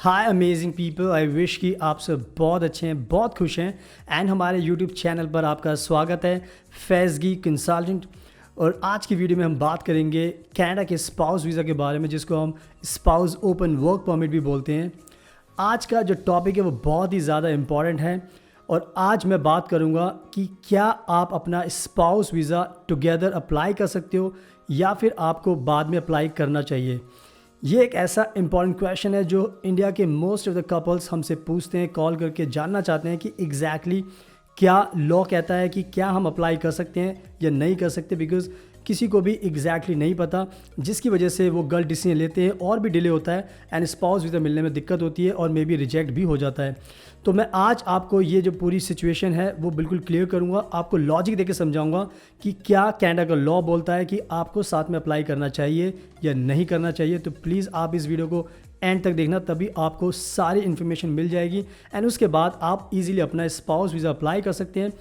Hi amazing people, I wish कि आप सब बहुत अच्छे हैं, बहुत खुश हैं एंड हमारे यूट्यूब चैनल पर आपका स्वागत है फैज़गी कंसल्टेंट। और आज की वीडियो में हम बात करेंगे कनाडा के स्पाउस वीज़ा के बारे में, जिसको हम स्पाउस ओपन वर्क परमिट भी बोलते हैं। आज का जो टॉपिक है वो बहुत ही ज़्यादा इम्पॉर्टेंट है और आज मैं बात करूँगा कि क्या आप अपना स्पाउस वीज़ा टुगेदर अप्लाई कर सकते हो या फिर आपको बाद में अप्लाई करना चाहिए। ये एक ऐसा इंपॉर्टेंट क्वेश्चन है जो इंडिया के मोस्ट ऑफ द कपल्स हमसे पूछते हैं, कॉल करके जानना चाहते हैं कि एग्जैक्टली क्या लॉ कहता है कि क्या हम अप्लाई कर सकते हैं या नहीं कर सकते, बिकॉज किसी को भी एग्जैक्टली नहीं पता, जिसकी वजह से वो गलत डिसीजन लेते हैं और भी डिले होता है एंड स्पाउस वीज़ा मिलने में दिक्कत होती है और मे बी रिजेक्ट भी हो जाता है। तो मैं आज आपको ये जो पूरी सिचुएशन है वो बिल्कुल क्लियर करूँगा, आपको लॉजिक देके समझाऊंगा कि क्या कनाडा का लॉ बोलता है कि आपको साथ में अप्लाई करना चाहिए या नहीं करना चाहिए। तो प्लीज़ आप इस वीडियो को एंड तक देखना, तभी आपको सारी इन्फॉर्मेशन मिल जाएगी एंड उसके बाद आप इजीली अपना स्पाउस वीज़ा अप्लाई कर सकते हैं।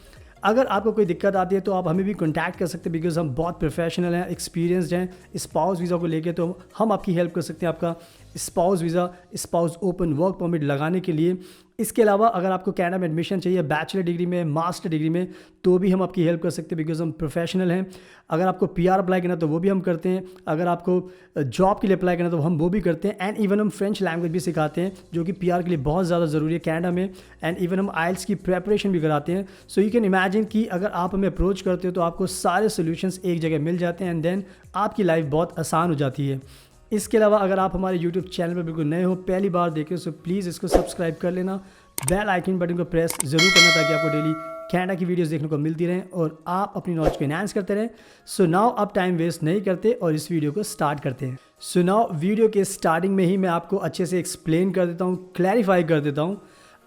अगर आपको कोई दिक्कत आती है तो आप हमें भी कांटेक्ट कर सकते हैं, बिकॉज हम बहुत प्रोफेशनल हैं, एक्सपीरियंसड हैं स्पाउस वीज़ा को लेके, तो हम आपकी हेल्प कर सकते हैं आपका spouse visa, spouse open work permit लगाने के लिए। इसके अलावा अगर आपको कनाडा में एडमिशन चाहिए बैचलर डिग्री में, मास्टर डिग्री में, तो भी हम आपकी हेल्प कर सकते हैं बिकॉज हम प्रोफेशनल हैं। अगर आपको पीआर अप्लाई करना तो वो भी हम करते हैं, अगर आपको जॉब के लिए अप्लाई करना तो हम वो भी करते हैं एंड इवन हम फ्रेंच लैंग्वेज भी सिखाते हैं जो कि पीआर के लिए बहुत ज़्यादा ज़रूरी है कनाडा में, एंड इवन हम आइल्स की प्रेपरेशन भी कराते हैं। सो यू कैन इमेजिन कि अगर आप हमें अप्रोच करते हो तो आपको सारे सोल्यूशंस एक जगह मिल जाते हैं एंड देन आपकी लाइफ बहुत आसान हो जाती है। इसके अलावा अगर आप हमारे यूट्यूब चैनल पर बिल्कुल नए हो, पहली बार देखें, सो प्लीज़ इसको सब्सक्राइब कर लेना, बेल आइकन बटन को प्रेस ज़रूर करना ताकि आपको डेली कनाडा की वीडियोस देखने को मिलती रहें और आप अपनी नॉलेज को एनहांस करते रहें। सो नाउ अब टाइम वेस्ट नहीं करते और इस वीडियो को स्टार्ट करते हैं। सो नाउ वीडियो के स्टार्टिंग में ही मैं आपको अच्छे से एक्सप्लेन कर देता हूँ, क्लैरिफाई कर देता हूँ।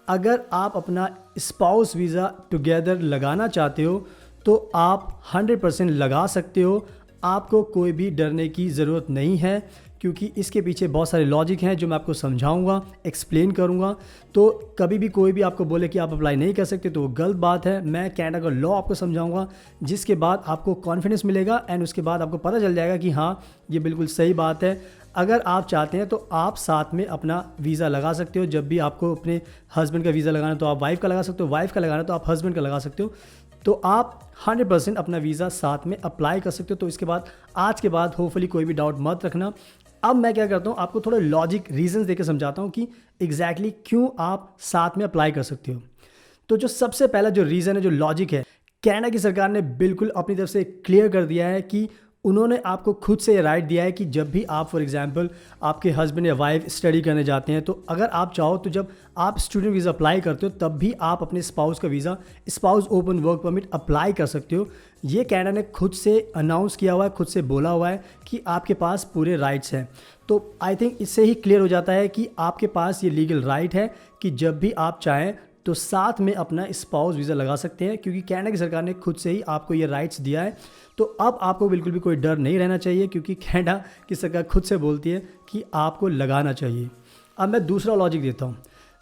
अगर आप अपना स्पाउस वीज़ा टुगेदर लगाना चाहते हो तो आप 100% लगा सकते हो, आपको कोई भी डरने की ज़रूरत नहीं है, क्योंकि इसके पीछे बहुत सारे लॉजिक हैं जो मैं आपको समझाऊंगा, एक्सप्लेन करूंगा। तो कभी भी कोई भी आपको बोले कि आप अप्लाई नहीं कर सकते तो वो गलत बात है। मैं कनाडा का लॉ आपको समझाऊंगा, जिसके बाद आपको कॉन्फिडेंस मिलेगा एंड उसके बाद आपको पता चल जाएगा कि हाँ, ये बिल्कुल सही बात है। अगर आप चाहते हैं तो आप साथ में अपना वीज़ा लगा सकते हो। जब भी आपको अपने हस्बैंड का वीज़ा लगाना तो आप वाइफ का लगा सकते हो, वाइफ का लगाना तो आप हस्बैंड का लगा सकते हो। तो आप 100% अपना वीज़ा साथ में अप्लाई कर सकते हो। तो इसके बाद आज के बाद होपफुली कोई भी डाउट मत रखना। अब मैं क्या करता हूँ, आपको थोड़ा लॉजिक रीजंस देकर समझाता हूँ कि एग्जैक्टली क्यों आप साथ में अप्लाई कर सकते हो। तो जो सबसे पहला जो रीज़न है, जो लॉजिक है, कनाडा की सरकार ने बिल्कुल अपनी तरफ से क्लियर कर दिया है कि उन्होंने आपको खुद से राइट दिया है कि जब भी आप फॉर एग्जांपल आपके हस्बैंड या वाइफ स्टडी करने जाते हैं तो अगर आप चाहो तो जब आप स्टूडेंट वीज़ा अप्लाई करते हो तब भी आप अपने स्पाउस का visa, spouse open work permit apply कर सकते हो। ये कनाडा ने खुद से अनाउंस किया हुआ है, खुद से बोला हुआ है कि आपके पास पूरे राइट्स हैं। तो आई थिंक इससे ही क्लियर हो जाता है कि आपके पास ये लीगल राइट है कि जब भी आप चाहें तो साथ में अपना स्पाउस वीज़ा लगा सकते हैं, क्योंकि कनाडा की सरकार ने खुद से ही आपको ये राइट्स दिया है। तो अब आपको बिल्कुल भी कोई डर नहीं रहना चाहिए, क्योंकि कनाडा की सरकार खुद से बोलती है कि आपको लगाना चाहिए। अब मैं दूसरा लॉजिक देता हूँ।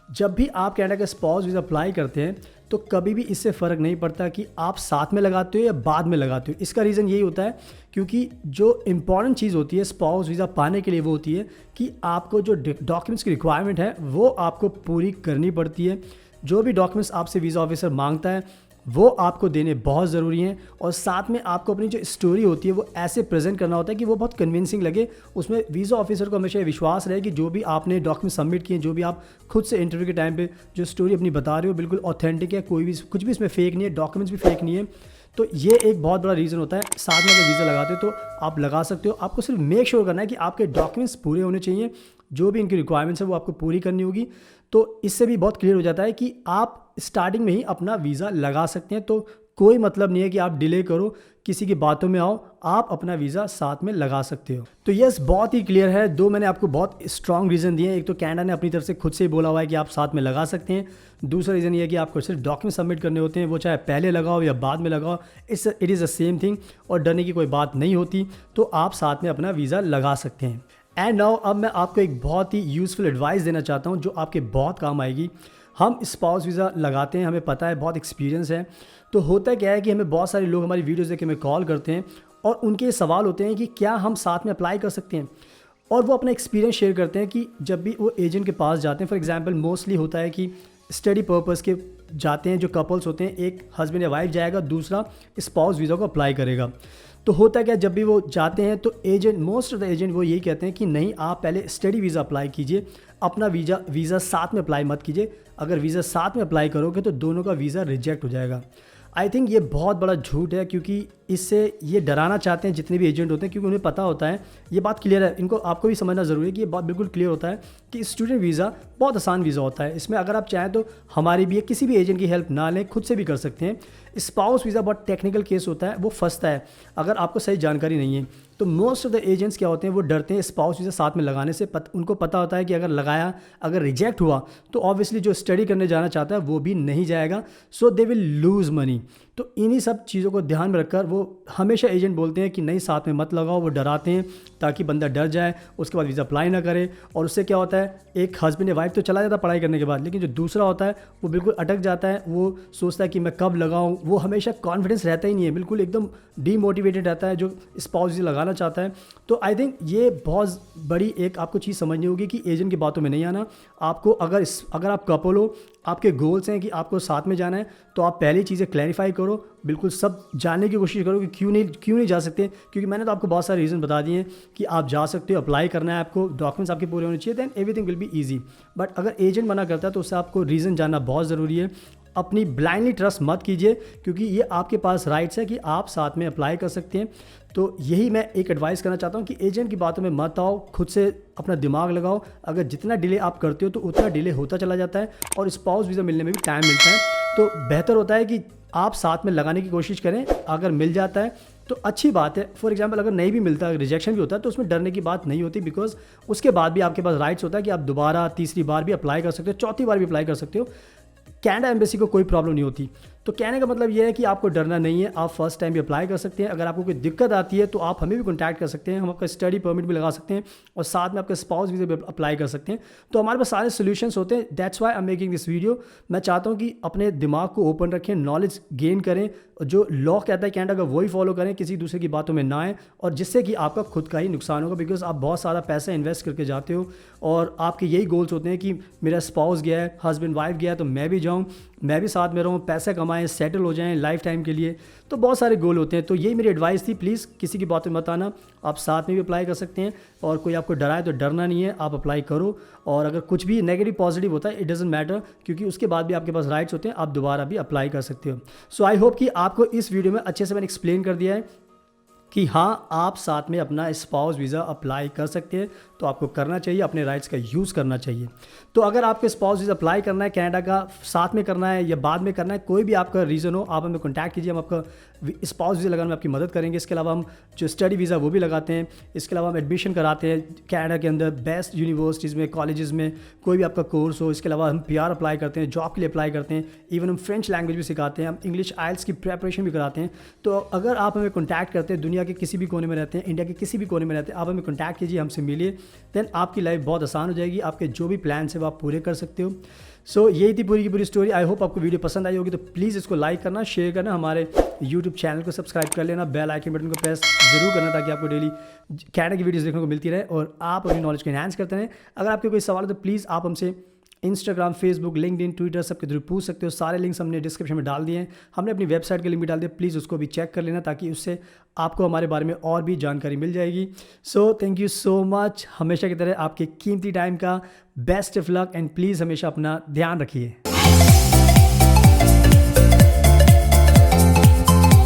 जब भी आप कनाडा का स्पाउस वीज़ा अप्लाई करते हैं तो कभी भी इससे फ़र्क नहीं पड़ता कि आप साथ में लगाते हो या बाद में लगाते हो। इसका रीज़न यही होता है क्योंकि जो इम्पॉर्टेंट चीज़ होती है स्पाउस वीज़ा पाने के लिए वो होती है कि आपको जो डॉक्यूमेंट्स की रिक्वायरमेंट है वो आपको पूरी करनी पड़ती है। जो भी डॉक्यूमेंट्स आपसे वीज़ा ऑफिसर मांगता है वो आपको देने बहुत ज़रूरी हैं, और साथ में आपको अपनी जो स्टोरी होती है वो ऐसे प्रेजेंट करना होता है कि वो बहुत कन्विंसिंग लगे। उसमें वीज़ा ऑफिसर को हमेशा विश्वास रहे कि जो भी आपने डॉक्यूमेंट सबमिट किए, जो भी आप खुद से इंटरव्यू के टाइम पे जो स्टोरी अपनी बता रहे हो बिल्कुल ऑथेंटिक है, कोई भी कुछ भी इसमें फेक नहीं है, डॉक्यूमेंट्स भी फेक नहीं है। तो ये एक बहुत बड़ा रीज़न होता है। साथ में अगर वीज़ा लगाते हो तो आप लगा सकते हो, आपको सिर्फ मेक श्योर करना है कि आपके डॉक्यूमेंट्स पूरे होने चाहिए, जो भी इनकी रिक्वायरमेंट्स है वो आपको पूरी करनी होगी। तो इससे भी बहुत क्लियर हो जाता है कि आप स्टार्टिंग में ही अपना वीज़ा लगा सकते हैं। तो कोई मतलब नहीं है कि आप डिले करो, किसी की बातों में आओ, आप अपना वीज़ा साथ में लगा सकते हो। तो यस, बहुत ही क्लियर है। दो मैंने आपको बहुत स्ट्रॉन्ग रीज़न दिए हैं। एक तो कनाडा ने अपनी तरफ से खुद से ही बोला हुआ है कि आप साथ में लगा सकते हैं। दूसरा रीज़न ये है कि आपको सिर्फ डॉक्यूमेंट सबमिट करने होते हैं, वो चाहे पहले लगाओ या बाद में लगाओ, it is the same thing, और डरने की कोई बात नहीं होती। तो आप साथ में अपना वीज़ा लगा सकते हैं। एंड नाउ अब मैं आपको एक बहुत ही यूज़फुल एडवाइस देना चाहता हूँ जो आपके बहुत काम आएगी। हम स्पाउस वीज़ा लगाते हैं, हमें पता है, बहुत एक्सपीरियंस है। तो होता क्या है कि हमें बहुत सारे लोग हमारी वीडियोज़ देख के हमें कॉल करते हैं और उनके सवाल होते हैं कि क्या हम साथ में अप्लाई कर सकते हैं। और वो अपना एक्सपीरियंस शेयर करते हैं कि जब भी वो एजेंट के पास जाते हैं, फॉर एग्जांपल मोस्टली होता है कि स्टडी पर्पस के जाते हैं, जो कपल्स होते हैं, एक हस्बैंड या वाइफ जाएगा, दूसरा स्पाउस वीज़ा को अप्लाई करेगा। तो होता क्या, जब भी वो जाते हैं तो agent, most of the agent वो यही कहते हैं कि नहीं, आप पहले स्टडी वीज़ा अप्लाई कीजिए, अपना वीज़ा साथ में अप्लाई मत कीजिए। अगर वीज़ा साथ में अप्लाई करोगे तो दोनों का वीज़ा रिजेक्ट हो जाएगा। आई थिंक ये बहुत बड़ा झूठ है, क्योंकि इससे ये डराना चाहते हैं जितने भी एजेंट होते हैं, क्योंकि उन्हें पता होता है, ये बात क्लियर है, इनको आपको भी समझना ज़रूरी है कि ये बात बिल्कुल क्लियर होता है कि स्टूडेंट वीज़ा बहुत आसान वीज़ा होता है। इसमें अगर आप चाहें तो हमारी भी किसी भी एजेंट की हेल्प ना लें, खुद से भी कर सकते हैं। स्पाउस वीज़ा बहुत टेक्निकल केस होता है, वो फंसता है अगर आपको सही जानकारी नहीं है। तो मोस्ट ऑफ द एजेंट्स क्या होते हैं, वो डरते हैं स्पाउस वीज़ा साथ में लगाने से। उनको पता होता है कि अगर लगाया, अगर रिजेक्ट हुआ तो ऑब्वियसली जो स्टडी करने जाना चाहता है वो भी नहीं जाएगा, सो दे विल लूज़ मनी। तो इन्हीं सब चीज़ों को ध्यान में रखकर वो हमेशा एजेंट बोलते हैं कि नहीं, साथ में मत लगाओ। वो डराते हैं ताकि बंदा डर जाए, उसके बाद वीज़ा अप्लाई ना करे। और उससे क्या होता है, एक हस्बैंड या वाइफ तो चला जाता है पढ़ाई करने के बाद, लेकिन जो दूसरा होता है वो बिल्कुल अटक जाता है। वो सोचता है कि मैं कब लगाऊं, वो हमेशा कॉन्फिडेंस रहता ही नहीं है, बिल्कुल एकदम डीमोटिवेटेड रहता है जो स्पाउस वीज़ा लगाना चाहता है। तो आई थिंक ये बहुत बड़ी एक आपको चीज़ समझनी होगी कि एजेंट की बातों में नहीं आना। आपको अगर आप कपल हो, आपके गोल्स हैं कि आपको साथ में जाना है, तो आप पहली चीज़ें क्लैरिफाई करो, बिल्कुल सब जानने की कोशिश करो कि क्यों नहीं जा सकते। क्योंकि मैंने तो आपको बहुत सारे रीज़न बता दिए हैं कि आप जा सकते हो, अप्लाई करना है आपको, डॉक्यूमेंट्स आपके पूरे होने चाहिए, then everything will be easy. But अगर एजेंट मना करता है तो उससे आपको रीज़न जानना बहुत ज़रूरी है। अपनी ब्लाइंडली ट्रस्ट मत कीजिए, क्योंकि ये आपके पास राइट्स है कि आप साथ में अप्लाई कर सकते हैं। तो यही मैं एक एडवाइस करना चाहता हूँ कि एजेंट की बातों में मत आओ, खुद से अपना दिमाग लगाओ। अगर जितना डिले आप करते हो तो उतना डिले होता चला जाता है, और स्पाउस वीज़ा मिलने में भी टाइम मिलता है। तो बेहतर होता है कि आप साथ में लगाने की कोशिश करें। अगर मिल जाता है तो अच्छी बात है। फॉर एग्जांपल अगर नहीं भी मिलता, रिजेक्शन भी होता है, तो उसमें डरने की बात नहीं होती, बिकॉज उसके बाद भी आपके पास राइट्स होता है कि आप दोबारा तीसरी बार भी अप्लाई कर सकते हो, चौथी बार भी अप्लाई कर सकते हो। कनाडा एम्बेसी को कोई प्रॉब्लम नहीं होती। तो कहने का मतलब ये है कि आपको डरना नहीं है, आप फर्स्ट टाइम भी अप्लाई कर सकते हैं। अगर आपको कोई दिक्कत आती है तो आप हमें भी कॉन्टैक्ट कर सकते हैं, हम आपका स्टडी परमिट भी लगा सकते हैं और साथ में आपका स्पाउस वीज़ा भी अप्लाई कर सकते हैं। तो हमारे पास सारे सोल्यूशंस होते हैं। That's why I am making this video. मैं चाहता हूँ कि अपने दिमाग को ओपन रखें, नॉलेज गेन करें, जो लॉ कहता है कनाडा का वही फॉलो करें, किसी दूसरे की बातों में ना आए, और जिससे कि आपका खुद का ही नुकसान होगा। बिकॉज आप बहुत सारा पैसा इन्वेस्ट करके जाते हो और आपके यही गोल्स होते हैं कि मेरा स्पाउस गया है, हस्बैंड वाइफ गया है, तो मैं भी जाऊँ, मैं भी साथ में रहूँ, पैसे कमाएं, सेटल हो जाएं लाइफ टाइम के लिए। तो बहुत सारे गोल होते हैं। तो यही मेरी एडवाइस थी, प्लीज़ किसी की बातों में मत आना, आप साथ में भी अप्लाई कर सकते हैं। और कोई आपको डराए तो डरना नहीं है, आप अप्लाई करो। और अगर कुछ भी नेगेटिव पॉजिटिव होता है, इट डजंट मैटर, क्योंकि उसके बाद भी आपके पास राइट्स होते हैं, आप दोबारा भी अप्लाई कर सकते हो। सो आई होप कि आपको इस वीडियो में अच्छे से मैंने एक्सप्लेन कर दिया है कि हाँ, आप साथ में अपना स्पाउस वीज़ा अप्लाई कर सकते हैं। तो आपको करना चाहिए, अपने राइट्स का यूज़ करना चाहिए। तो अगर आपको स्पाउस वीज़ा अप्लाई करना है, कनाडा का साथ में करना है या बाद में करना है, कोई भी आपका रीज़न हो, आप हमें कॉन्टैक्ट कीजिए, हम आपका स्पाउस वीज़ा लगाने में आपकी मदद करेंगे। इसके अलावा हम जो स्टडी वीज़ा वो भी लगाते हैं। इसके अलावा हम एडमिशन कराते हैं कनाडा के अंदर बेस्ट यूनिवर्सिटीज़ में, कॉलेजेस में, कोई भी आपका कोर्स हो। इसके अलावा हम PR अप्लाई करते हैं, जॉब के लिए अप्लाई करते हैं, इवन हम फ्रेंच लैंग्वेज भी सिखाते हैं, हम इंग्लिश IELTS की प्रेपरेशन भी कराते हैं। तो अगर आप हमें कॉन्टैक्ट करते हैं, दुनिया के किसी भी कोने में रहते हैं, इंडिया के किसी भी कोने में रहते हैं, आप हमें कॉन्टैक्ट कीजिए, हमसे मिलिए, देन आपकी लाइफ बहुत आसान हो जाएगी। आपके जो भी प्लान्स है वो आप पूरे कर सकते हो। सो यही थी पूरी की पूरी स्टोरी। आई होप आपको वीडियो पसंद आई होगी। तो प्लीज़ इसको लाइक करना, शेयर करना, हमारे यूट्यूब चैनल को सब्सक्राइब कर लेना, बेल आइकन बटन को प्रेस जरूर करना, ताकि आपको डेली कनाडा की वीडियोस देखने को मिलती रहे और आप अपनी नॉलेज को एनहांस करते रहें। अगर आपके कोई सवाल है तो प्लीज़ आप हमसे इंस्टाग्राम, फेसबुक, लिंक्डइन, ट्विटर सबके थ्रू पूछ सकते हो। सारे लिंक्स हमने डिस्क्रिप्शन में डाल दिए हैं। हमने अपनी वेबसाइट के लिंक भी डाल दिए, प्लीज़ उसको भी चेक कर लेना, ताकि उससे आपको हमारे बारे में और भी जानकारी मिल जाएगी। So thank you so much. हमेशा की तरह आपके कीमती टाइम का best of luck, and please हमेशा अपना ध्यान रखिए।